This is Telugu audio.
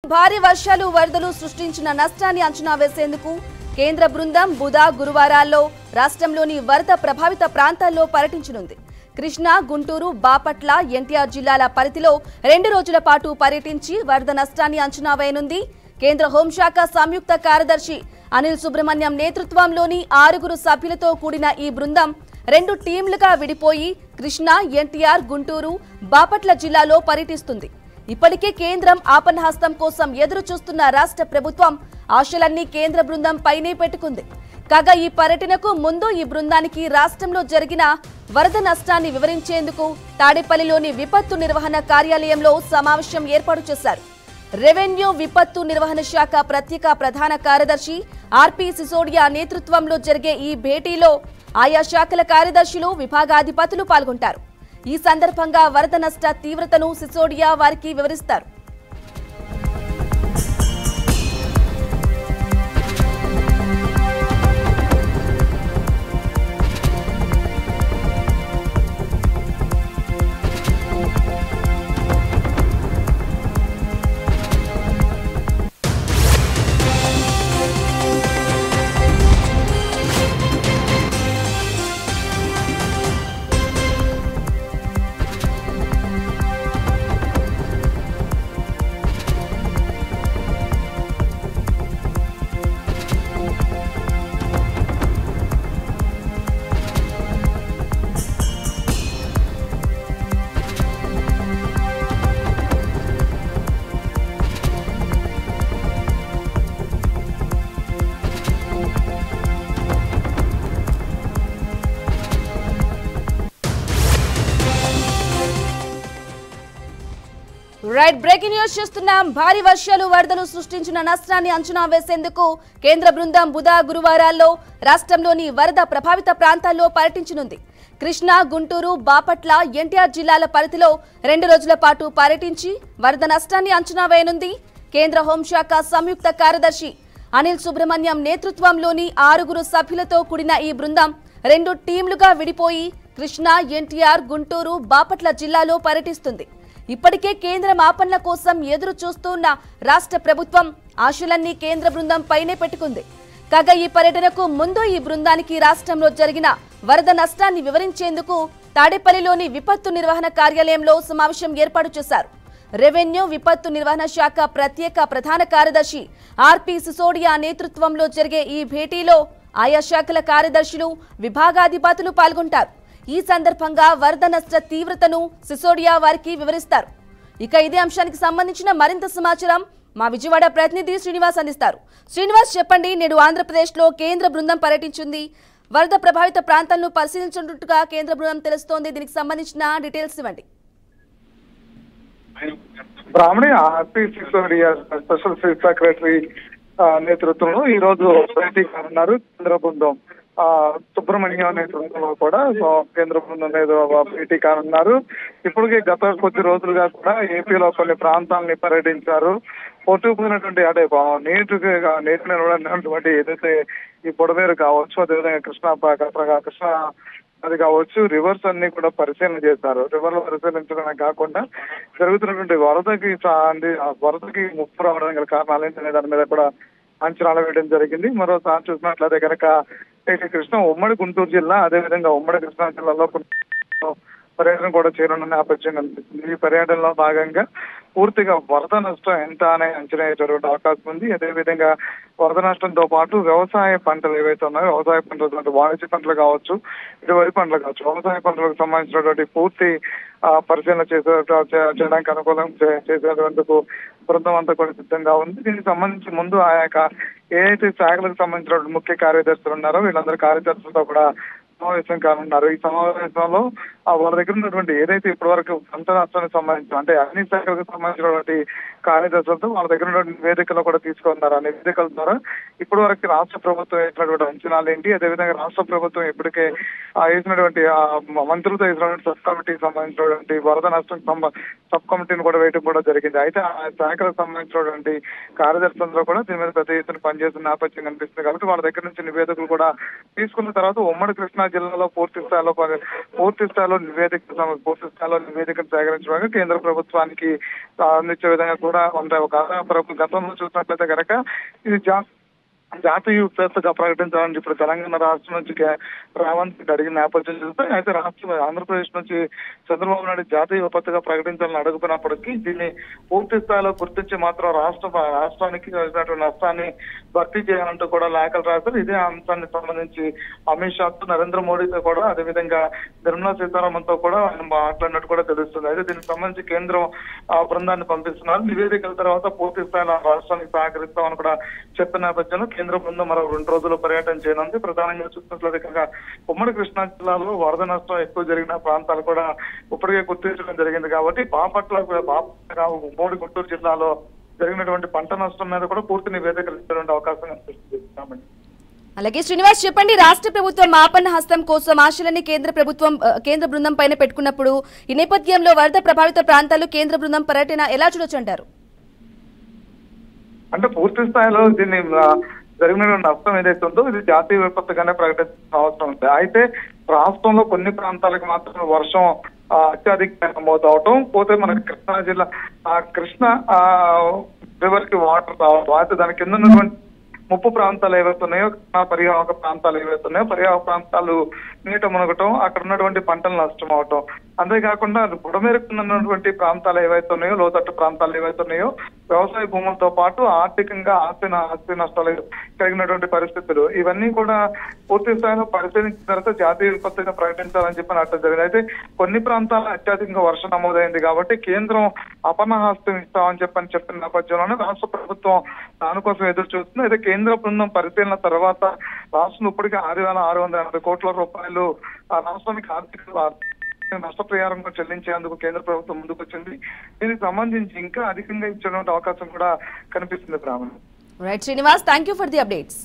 భారీ వర్షాలు వరదలు సృష్టించిన నష్టాన్ని అంచనా వేసేందుకు కేంద్ర బృందం గురువారాల్లో రాష్ట్రంలోని వరద ప్రభావిత ప్రాంతాల్లో పర్యటించనుంది. కృష్ణా, గుంటూరు, బాపట్ల, ఎన్టీఆర్ జిల్లాల పరిధిలో 2 రోజుల పాటు పర్యటించి వరద నష్టాన్ని అంచనా వేయనుంది. కేంద్ర హోంశాఖ సంయుక్త కార్యదర్శి అనిల్ సుబ్రహ్మణ్యం నేతృత్వంలోని 6 సభ్యులతో కూడిన ఈ బృందం 2 టీంలుగా విడిపోయి కృష్ణా, ఎన్టీఆర్, గుంటూరు, బాపట్ల జిల్లాలో పర్యటిస్తుంది. ఇప్పటికే కేంద్రం ఆపన్నహస్తం కోసం ఎదురు చూస్తున్న రాష్ట్ర ప్రభుత్వం ఆశలన్నీ కేంద్ర బృందం పైనే పెట్టుకుంది. కాగా ఈ పర్యటనకు ముందు ఈ బృందానికి రాష్ట్రంలో జరిగిన వరద నష్టాన్ని వివరించేందుకు తాడేపల్లిలోని విపత్తు నిర్వహణ కార్యాలయంలో సమావేశం ఏర్పాటు చేశారు. రెవెన్యూ విపత్తు నిర్వహణ శాఖ ప్రత్యేక ప్రధాన కార్యదర్శి ఆర్పి సిసోడియా నేతృత్వంలో జరిగే ఈ భేటీలో ఆయా శాఖల కార్యదర్శులు, విభాగాధిపతులు పాల్గొంటారు. ఈ సందర్భంగా వరద నష్ట తీవ్రతను సిసోడియా వారికి వివరిస్తారు. బ్రేకింగ్ న్యూస్ చూస్తున్నాం. భారీ వర్షాలు వరదలు సృష్టించిన నష్టాన్ని అంచనా వేసేందుకు కేంద్ర బృందం గురువారాల్లో రాష్ట్రంలోని వరద ప్రభావిత ప్రాంతాల్లో పర్యటించనుంది. కృష్ణా, గుంటూరు, బాపట్ల, ఎన్టీఆర్ జిల్లాల పరిధిలో 2 రోజుల పాటు పర్యటించి వరద నష్టాన్ని అంచనా వేయనుంది. కేంద్ర హోంశాఖ సంయుక్త కార్యదర్శి అనిల్ సుబ్రహ్మణ్యం నేతృత్వంలోని 6 సభ్యులతో కూడిన ఈ బృందం 2 టీంలుగా విడిపోయి కృష్ణా, ఎన్టీఆర్, గుంటూరు, బాపట్ల జిల్లాలో పర్యటిస్తుంది. ఇప్పటికే కేంద్రం ఆపన్న కోసం ఎదురు చూస్తున్న రాష్ట్ర ప్రభుత్వం ఆశలన్నీ కేంద్ర బృందం పైనే పెట్టుకుంది. కాగా ఈ పర్యటనకు ముందు ఈ బృందానికి రాష్ట్రంలో జరిగిన వరద నష్టాన్ని వివరించేందుకు తాడేపల్లిలోని విపత్తు నిర్వహణ కార్యాలయంలో సమావేశం ఏర్పాటు చేశారు. రెవెన్యూ విపత్తు నిర్వహణ శాఖ ప్రత్యేక ప్రధాన కార్యదర్శి ఆర్పి సిసోడియా నేతృత్వంలో జరిగే ఈ భేటీలో ఆయా శాఖల కార్యదర్శులు, విభాగాధిపతులు పాల్గొంటారు. ఈ సందర్భంగా వరద నష్ట తీవ్రతను సిసోడియా వారికి వివరిస్తారు. ఇక ఇదే అంశానికి సంబంధించిన మరింత సమాచారం మా విజయవాడ ప్రతినిధి శ్రీనివాస్ అందిస్తారు. శ్రీనివాస్, చెప్పండి. నేడు ఆంధ్రప్రదేశ్లో కేంద్ర బృందం పర్యటించింది. వరద ప్రభావిత ప్రాంతాలను పరిశీలించినట్టుగా కేంద్ర బృందం తెలుస్తోంది. దీనికి సంబంధించిన డీటెయిల్స్ ఇవ్వండి. బ్రాహ్మణి ఆర్పి సిసోడియా స్పెషల్ చీఫ్ సెక్రటరీ నేతృత్వంలో ఈ రోజు భేటీ కానున్నారు. కేంద్ర బృందం సుబ్రహ్మణ్యం నేతృత్వంలో కూడా కేంద్ర బృందం భేటీ కానున్నారు. ఇప్పటికే గత కొద్ది రోజులుగా కూడా ఏపీలో కొన్ని ప్రాంతాలని పర్యటించారు. పొట్టుకుపోయినటువంటి అంటే నీటి నిలబడినటువంటి ఏదైతే ఈ పొడవేరు కావచ్చు, అదేవిధంగా కృష్ణా అది కావచ్చు, రివర్స్ అన్ని కూడా పరిశీలన చేశారు. రివర్లు పరిశీలించడమే కాకుండా జరుగుతున్నటువంటి వరదకి ముప్పు రావడానికి గల కారణాలు ఏంటనే దాని మీద కూడా అంచనాలు వేయడం జరిగింది. మరోసారి చూసినట్లయితే కనుక కృష్ణా, ఉమ్మడి గుంటూరు జిల్లా, అదేవిధంగా ఉమ్మడి కృష్ణా జిల్లాలో పర్యటన కూడా చేరున్న నేపథ్యం కనిపిస్తుంది. ఈ పర్యటనలో భాగంగా పూర్తిగా వరద నష్టం ఎంత అనే అంచనా జరగడం అవకాశం ఉంది. అదేవిధంగా వరద నష్టంతో పాటు వ్యవసాయ పంటలు ఏవైతే ఉన్నాయో, వ్యవసాయ పంటలు వాణిజ్య పంటలు కావచ్చు, ఇటువైపు పంటలు కావచ్చు, వ్యవసాయ పంటలకు సంబంధించినటువంటి పూర్తి పరిశీలన చేయడానికి అనుకూలం చేసేందుకు బృందం అంతా కూడా సిద్ధంగా ఉంది. దీనికి సంబంధించి ముందు ఆయా ఏదైతే శాఖలకు సంబంధించినటువంటి ముఖ్య కార్యదర్శులు ఉన్నారో వీళ్ళందరూ కార్యదర్శులతో కూడా సమావేశం కానున్నారు. ఈ సమావేశంలో వాళ్ళ దగ్గర ఉన్నటువంటి ఏదైతే ఇప్పటి వరకు పంట నష్టానికి సంబంధించిన అంటే అన్ని శాఖలకు సంబంధించినటువంటి కార్యదర్శులతో వాళ్ళ దగ్గర ఉన్నటువంటి నివేదికలు కూడా తీసుకున్నారు. ఆ నివేదికల ద్వారా ఇప్పటి వరకు రాష్ట్ర ప్రభుత్వం వేసినటువంటి అంచనాలు ఏంటి, అదేవిధంగా రాష్ట్ర ప్రభుత్వం ఇప్పటికే వేసినటువంటి మంత్రులతో వేసినటువంటి సబ్ కమిటీకి సంబంధించినటువంటి వరద నష్టం సబ్ కమిటీని కూడా వేయడం కూడా జరిగింది. అయితే ఆ శాఖలకు సంబంధించినటువంటి కార్యదర్శులందరూ కూడా దీని మీద పెద్ద ఎత్తున పనిచేస్తున్న నేపథ్యం కనిపిస్తుంది. కాబట్టి వాళ్ళ దగ్గర నుంచి నివేదికలు కూడా తీసుకున్న తర్వాత ఉమ్మడి కృష్ణా జిల్లాలో పూర్తి స్థాయిలో పూర్తి స్థాయిలో నివేదికను సేకరించడానికి కేంద్ర ప్రభుత్వానికి అందించే విధంగా కూడా ఉంటాయి. ఒక గతంలో చూసినట్లయితే కనుక ఇది జాతీయ విపత్తుగా ప్రకటించాలని ఇప్పుడు తెలంగాణ రాష్ట్రం నుంచి రేవంత్ రెడ్డి అడిగిన నేపథ్యం చూస్తే అయితే ఆంధ్రప్రదేశ్ నుంచి చంద్రబాబు నాయుడు జాతీయ విపత్తుగా ప్రకటించాలని అడుగుతున్నప్పటికీ దీన్ని పూర్తి స్థాయిలో గుర్తించి మాత్రం రాష్ట్రానికి వచ్చినటువంటి నష్టాన్ని భర్తీ చేయాలంటూ కూడా లేఖలు రాశారు. ఇదే అంశానికి సంబంధించి అమిత్ షాతో నరేంద్ర మోడీతో కూడా అదేవిధంగా నిర్మలా సీతారామన్ తో కూడా ఆయన మాట్లాడినట్టు కూడా తెలుస్తుంది. అయితే దీనికి సంబంధించి కేంద్రం బృందాన్ని పంపిస్తున్నారు. నివేదికల తర్వాత పూర్తి స్థాయిలో రాష్ట్రానికి సహకరిస్తామని కూడా చెప్పిన నేపథ్యంలో కేంద్ర బృందం మరో 2 రోజులు పర్యటన చేయనుంది. ప్రధానంగా చూసినట్లయితే ఉమ్మడి కృష్ణా జిల్లాలో వరద నష్టం ఎక్కువ జరిగిన ప్రాంతాలు కూడా ఇప్పటికే గుర్తించడం జరిగింది. కాబట్టి బాపట్ల ఉమ్మడి గుంటూరు జిల్లాలో జరిగినటువంటి పంట నష్టం మీద కూడా పూర్తి నివేదికలు ఇచ్చేటువంటి అవకాశం కనిపిస్తుంది. అలాగే శ్రీనివాస్ చెప్పండి, రాష్ట్ర ప్రభుత్వం ఆపన్న హస్తం కోసం ఆశలని కేంద్ర బృందం పైన పెట్టుకున్నప్పుడు ఈ నేపథ్యంలో వరద ప్రభావిత ప్రాంతాల్లో కేంద్ర బృందం పర్యటన ఎలా చూడొచ్చంటారు? అంటే పూర్తి స్థాయిలో దీన్ని జరిగినటువంటి నష్టం ఏదైతే ఉందో ఇది జాతీయ విపత్తుగానే ప్రకటించాల్సిన అవసరం ఉంది. అయితే రాష్ట్రంలో కొన్ని ప్రాంతాలకు మాత్రం వర్షం అత్యధికంగా నమోదవటం, పోతే మనకి కృష్ణా జిల్లా కృష్ణా రివర్ కి వాటర్ రావడం, అయితే దాని కింద ఉన్నటువంటి ముప్పు ప్రాంతాలు ఏవైతున్నాయో పరివాహక ప్రాంతాలు ఏవైతున్నాయో పరివాహక ప్రాంతాలు నీట మునగటం, అక్కడ ఉన్నటువంటి పంటలు నష్టం అవటం, అంతేకాకుండా బుడమేరుకున్నటువంటి ప్రాంతాలు ఏవైతున్నాయో లోతట్టు ప్రాంతాలు ఏవైతున్నాయో వ్యవసాయ భూములతో పాటు ఆర్థికంగా ఆస్తి నష్టాలు కలిగినటువంటి పరిస్థితులు ఇవన్నీ కూడా పూర్తి స్థాయిలో పరిశీలించిన తర్వాత జాతీయ విపత్తుగా ప్రకటించాలని చెప్పి అర్థం జరిగింది. అయితే కొన్ని ప్రాంతాల్లో అత్యధికంగా వర్షం నమోదైంది కాబట్టి కేంద్రం అపన్నహస్తం ఇస్తామని చెప్పిన నేపథ్యంలోనే రాష్ట్ర ప్రభుత్వం దానికోసం ఎదురు చూస్తుంది. అయితే కేంద్ర బృందం పరిశీలన తర్వాత రాష్ట్రం ఇప్పటికే 6,680 కోట్ల రూపాయలు రాష్ట్రానికి ఆర్థిక నష్టపరిహారం చెల్లించేందుకు కేంద్ర ప్రభుత్వం ముందుకు వచ్చింది. దీనికి సంబంధించి ఇంకా అధికంగా ఇచ్చేటువంటి అవకాశం కూడా కనిపిస్తుంది. Right Srinivas, thank you for the updates.